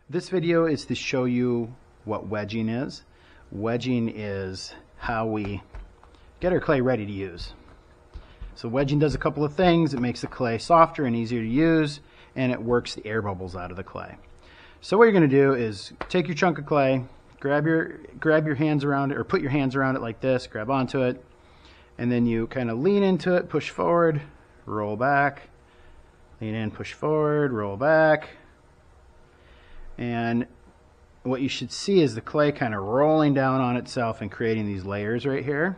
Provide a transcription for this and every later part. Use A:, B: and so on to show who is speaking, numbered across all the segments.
A: This video is to show you what wedging is. Wedging is how we get our clay ready to use. So wedging does a couple of things. It makes the clay softer and easier to use, and it works the air bubbles out of the clay. So what you're going to do is take your chunk of clay, grab your hands around it, or put your hands around it like this, grab onto it, and then you kind of lean into it, push forward, roll back, lean in, push forward, roll back. And what you should see is the clay kind of rolling down on itself and creating these layers right here.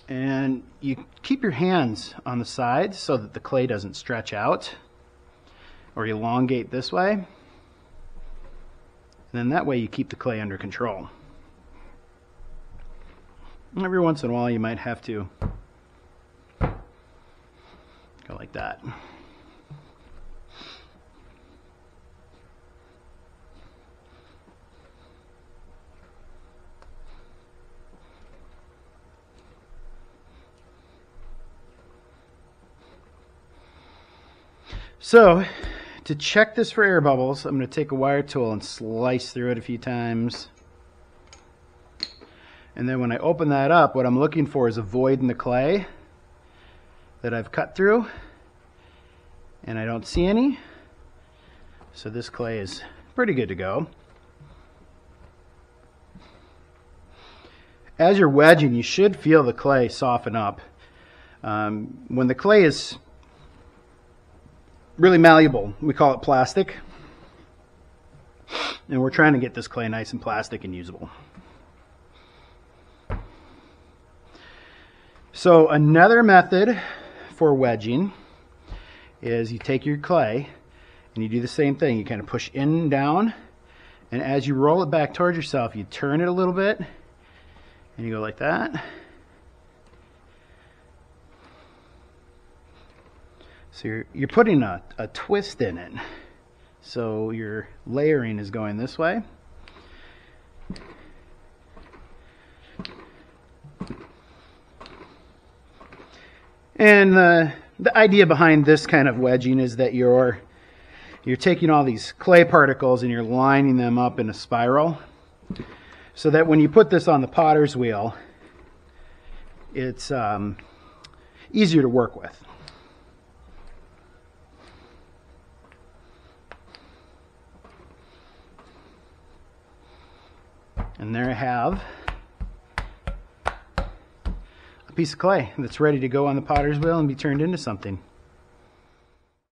A: And you keep your hands on the sides so that the clay doesn't stretch out or elongate this way. And then that way you keep the clay under control. Every once in a while you might have to go like that. So, to check this for air bubbles, I'm going to take a wire tool and slice through it a few times. And then when I open that up, what I'm looking for is a void in the clay that I've cut through. And I don't see any. So this clay is pretty good to go. As you're wedging, you should feel the clay soften up. When the clay is really malleable, we call it plastic. And we're trying to get this clay nice and plastic and usable. So another method for wedging is you take your clay and you do the same thing. You kind of push in and down, and as you roll it back towards yourself, you turn it a little bit and you go like that. So you're putting a twist in it. So your layering is going this way. And the idea behind this kind of wedging is that you're taking all these clay particles and you're lining them up in a spiral, so that when you put this on the potter's wheel, it's easier to work with. And there I have a piece of clay that's ready to go on the potter's wheel and be turned into something.